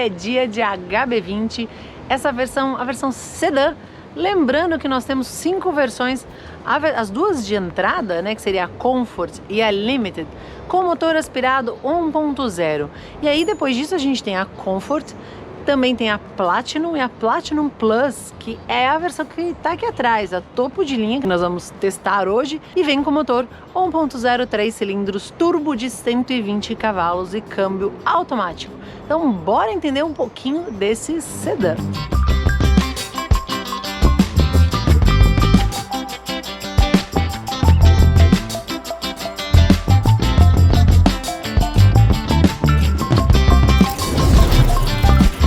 é dia de HB20, a versão sedã. Lembrando que nós temos 5 versões, as duas de entrada, né, que seria a Comfort e a Limited, com motor aspirado 1.0. E aí depois disso a gente tem a Comfort, também tem a Platinum e a Platinum Plus, que é a versão que está aqui atrás, a topo de linha, que nós vamos testar hoje, e vem com motor 1.0 3 cilindros turbo de 120 cavalos e câmbio automático. Então bora entender um pouquinho desse sedã.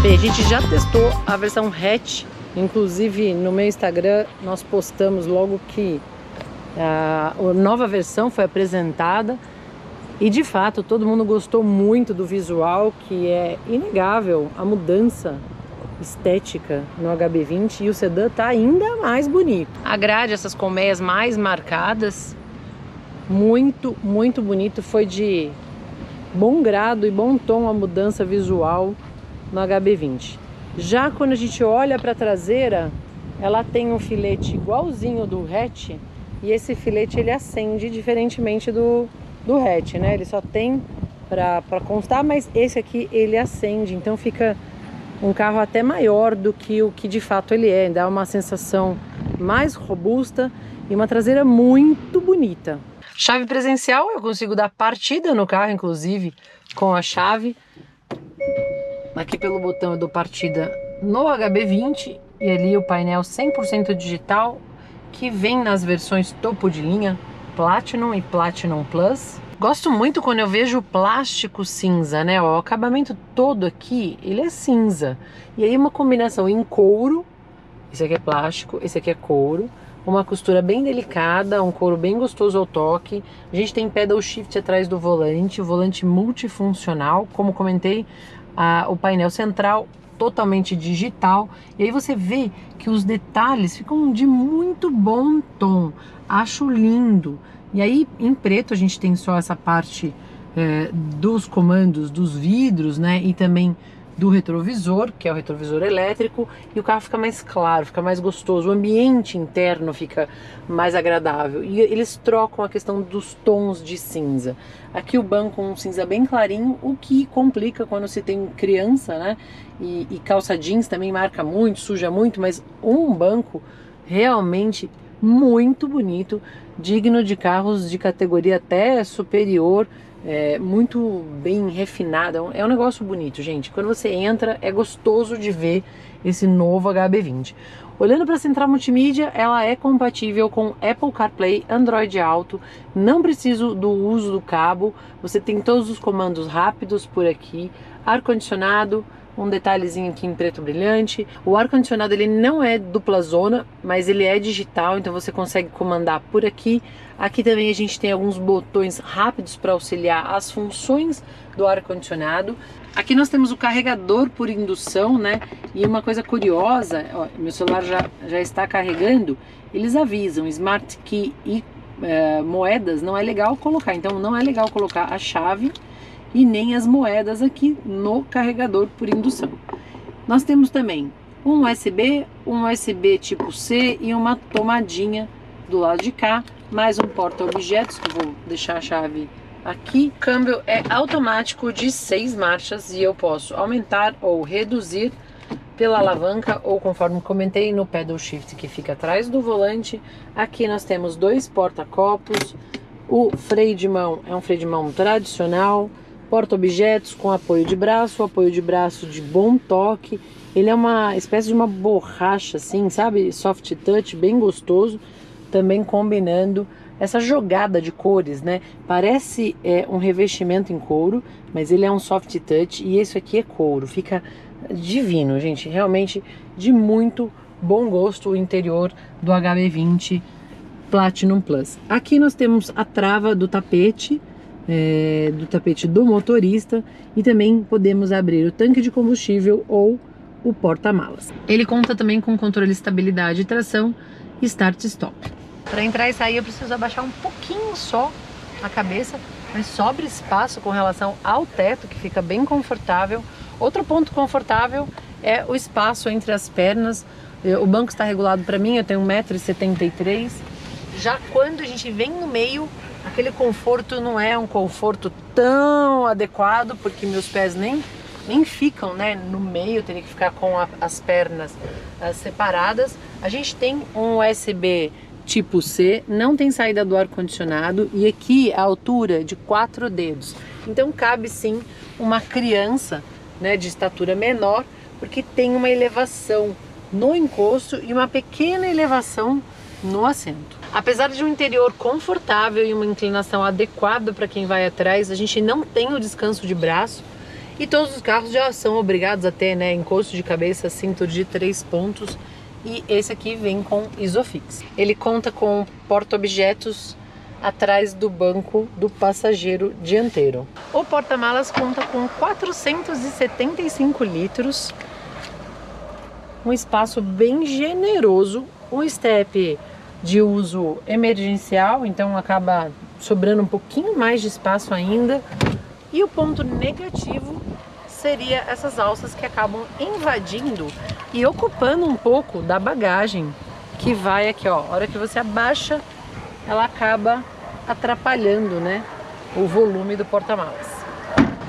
Bem, a gente já testou a versão hatch, inclusive no meu Instagram nós postamos logo que a nova versão foi apresentada e de fato todo mundo gostou muito do visual, que é inegável a mudança estética no HB20, e o sedã tá ainda mais bonito. A grade, essas colmeias mais marcadas, muito bonito, foi de bom grado e bom tom a mudança visual no HB20. Já quando a gente olha para a traseira, ela tem um filete igualzinho do hatch, e esse filete ele acende diferentemente do hatch, né? Ele só tem para constar, mas esse aqui ele acende, então fica um carro até maior do que o que de fato ele é, dá uma sensação mais robusta e uma traseira muito bonita. Chave presencial, eu consigo dar partida no carro, inclusive com a chave. Aqui pelo botão eu dou partida no HB20 e ali o painel 100% digital, que vem nas versões topo de linha, Platinum e Platinum Plus. Gosto muito quando eu vejo o plástico cinza, né? O acabamento todo aqui, ele é cinza. E aí uma combinação em couro, esse aqui é plástico, esse aqui é couro, uma costura bem delicada, um couro bem gostoso ao toque. A gente tem pedal shift atrás do volante, o volante multifuncional, como comentei, o painel central totalmente digital, e aí você vê que os detalhes ficam de muito bom tom, acho lindo. E aí em preto a gente tem só essa parte dos comandos dos vidros, né, e também do retrovisor, que é o retrovisor elétrico, e o carro fica mais claro, fica mais gostoso, o ambiente interno fica mais agradável, e eles trocam a questão dos tons de cinza. Aqui o banco um cinza bem clarinho, o que complica quando se tem criança, né, e calça jeans também marca muito, suja muito, mas um banco realmente muito bonito, digno de carros de categoria até superior, muito bem refinada, é um negócio bonito, gente. Quando você entra, é gostoso de ver esse novo HB20. Olhando para a central multimídia, ela é compatível com Apple CarPlay, Android Auto, não preciso do uso do cabo, você tem todos os comandos rápidos por aqui, ar-condicionado, um detalhezinho aqui em preto brilhante. O ar-condicionado ele não é dupla zona, mas ele é digital, então você consegue comandar por aqui. Aqui também a gente tem alguns botões rápidos para auxiliar as funções do ar-condicionado. Aqui nós temos o carregador por indução, né? E uma coisa curiosa, ó, meu celular já está carregando, eles avisam, Smart Key e moedas não é legal colocar, então não é legal colocar a chave e nem as moedas aqui no carregador por indução. Nós temos também um USB tipo C e uma tomadinha do lado de cá, mais um porta-objetos, que eu vou deixar a chave aqui. O câmbio é automático de 6 marchas e eu posso aumentar ou reduzir pela alavanca ou, conforme comentei, no pedal shift que fica atrás do volante. Aqui nós temos 2 porta-copos, o freio de mão é um freio de mão tradicional, porta-objetos com apoio de braço de bom toque. Ele é uma espécie de uma borracha assim, sabe? Soft touch, bem gostoso, também combinando essa jogada de cores, né? Parece um revestimento em couro, mas ele é um soft touch e esse aqui é couro. Fica divino, gente. Realmente de muito bom gosto o interior do HB20 Platinum Plus. Aqui nós temos a trava do tapete, do motorista, e também podemos abrir o tanque de combustível ou o porta-malas. Ele conta também com controle de estabilidade e tração, start e stop. Para entrar e sair eu preciso abaixar um pouquinho só a cabeça, mas sobra espaço com relação ao teto, que fica bem confortável. Outro ponto confortável é o espaço entre as pernas. O banco está regulado para mim, eu tenho 1,73 m. Já quando a gente vem no meio, aquele conforto não é um conforto tão adequado, porque meus pés nem ficam, né, no meio, eu teria que ficar com as pernas separadas. A gente tem um USB tipo C, não tem saída do ar-condicionado e aqui a altura de 4 dedos. Então cabe sim uma criança, né, de estatura menor, porque tem uma elevação no encosto e uma pequena elevação no assento. Apesar de um interior confortável e uma inclinação adequada para quem vai atrás, a gente não tem o descanso de braço e todos os carros já são obrigados a ter, né, encosto de cabeça, cinto de 3 pontos, e esse aqui vem com Isofix. Ele conta com porta-objetos atrás do banco do passageiro dianteiro. O porta-malas conta com 475 litros, um espaço bem generoso, um step de uso emergencial, então acaba sobrando um pouquinho mais de espaço ainda. E o ponto negativo seria essas alças que acabam invadindo e ocupando um pouco da bagagem que vai aqui, ó. A hora que você abaixa, ela acaba atrapalhando, né, o volume do porta-malas.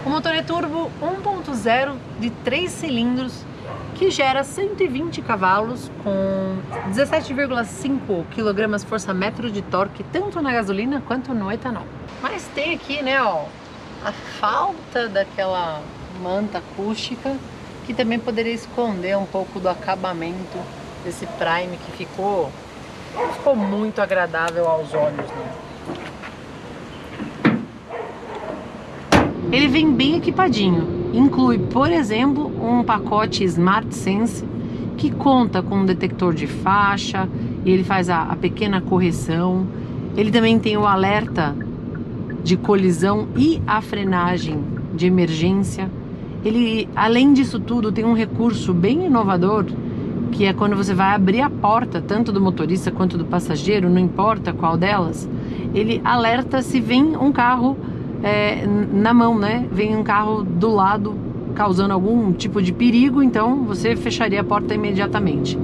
O motor é turbo 1.0 de 3 cilindros que gera 120 cavalos com 17,5 kgfm de torque, tanto na gasolina quanto no etanol. Mas tem aqui, né, ó, a falta daquela manta acústica, que também poderia esconder um pouco do acabamento desse Prime, que ficou muito agradável aos olhos, né? Ele vem bem equipadinho, inclui, por exemplo, um pacote Smart Sense que conta com um detector de faixa, e ele faz a pequena correção. Ele também tem o alerta de colisão e a frenagem de emergência. Ele, além disso tudo, tem um recurso bem inovador, que é quando você vai abrir a porta, tanto do motorista quanto do passageiro, não importa qual delas, ele alerta se vem um carro na mão, né? Vem um carro do lado causando algum tipo de perigo, então você fecharia a porta imediatamente.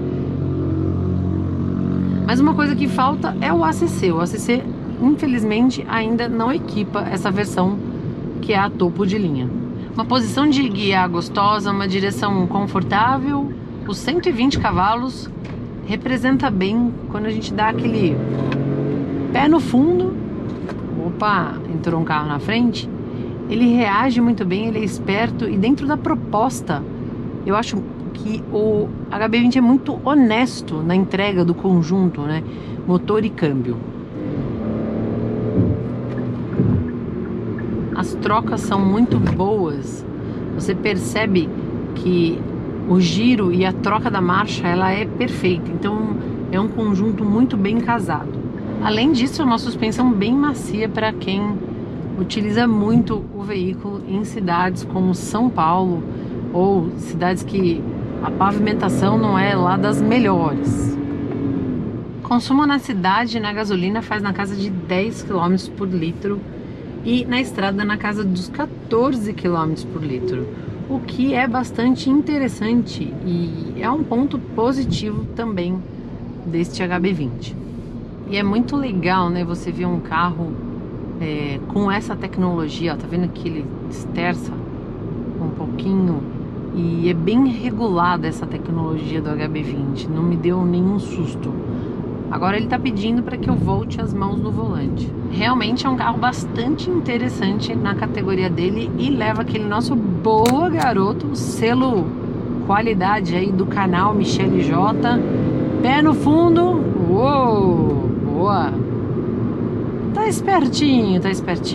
Mas uma coisa que falta é o ACC. O ACC, infelizmente, ainda não equipa essa versão que é a topo de linha. Uma posição de guiar gostosa, uma direção confortável, os 120 cavalos representa bem quando a gente dá aquele pé no fundo. Opa, entrou um carro na frente. Ele reage muito bem, ele é esperto, e dentro da proposta, eu acho que o HB20 é muito honesto na entrega do conjunto, né? Motor e câmbio. As trocas são muito boas. Você percebe que o giro e a troca da marcha, ela é perfeita. Então é um conjunto muito bem casado. Além disso, é uma suspensão bem macia para quem utiliza muito o veículo em cidades como São Paulo, ou cidades que a pavimentação não é lá das melhores. Consumo na cidade na gasolina faz na casa de 10 km por litro e na estrada na casa dos 14 km por litro, o que é bastante interessante e é um ponto positivo também deste HB20. E é muito legal, né, você ver um carro com essa tecnologia, ó, tá vendo que ele esterça um pouquinho e é bem regulada essa tecnologia do HB20, não me deu nenhum susto. Agora ele tá pedindo para que eu volte as mãos no volante. Realmente é um carro bastante interessante na categoria dele e leva aquele nosso Boa Garoto, selo qualidade aí do canal Michele J. Pé no fundo, uou! Boa! Tá espertinho,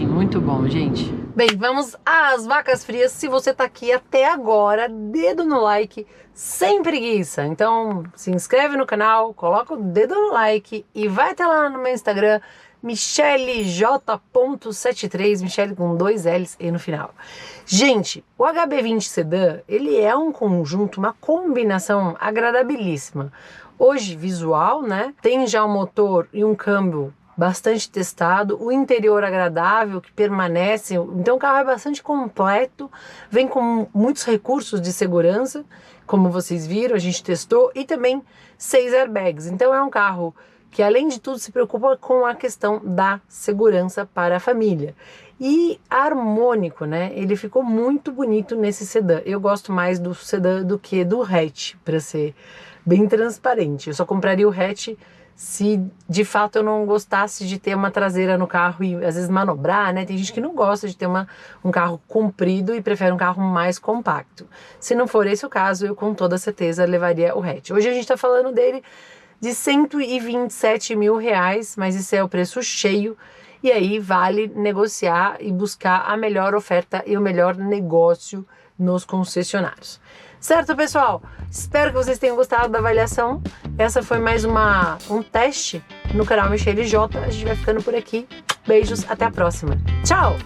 muito bom, gente. Bem, vamos às vacas frias. Se você tá aqui até agora, dedo no like, sem preguiça. Então, se inscreve no canal, coloca o dedo no like e vai até lá no meu Instagram, michellej.73, Michele com 2 L's e no final. Gente, o HB20 Sedan, ele é um conjunto, uma combinação agradabilíssima. Hoje, visual, né? Tem já um motor e um câmbio bastante testado, o interior agradável que permanece, então o carro é bastante completo, vem com muitos recursos de segurança, como vocês viram, a gente testou, e também 6 airbags, então é um carro que além de tudo se preocupa com a questão da segurança para a família. E harmônico, né? Ele ficou muito bonito nesse sedã. Eu gosto mais do sedã do que do hatch, para ser bem transparente. Eu só compraria o hatch se de fato eu não gostasse de ter uma traseira no carro e às vezes manobrar, né? Tem gente que não gosta de ter um carro comprido e prefere um carro mais compacto. Se não for esse o caso, eu com toda certeza levaria o hatch. Hoje a gente tá falando dele de R$127 mil, mas esse é o preço cheio. E aí vale negociar e buscar a melhor oferta e o melhor negócio nos concessionários. Certo, pessoal? Espero que vocês tenham gostado da avaliação. Essa foi mais um teste no canal Michele J. A gente vai ficando por aqui. Beijos, até a próxima. Tchau!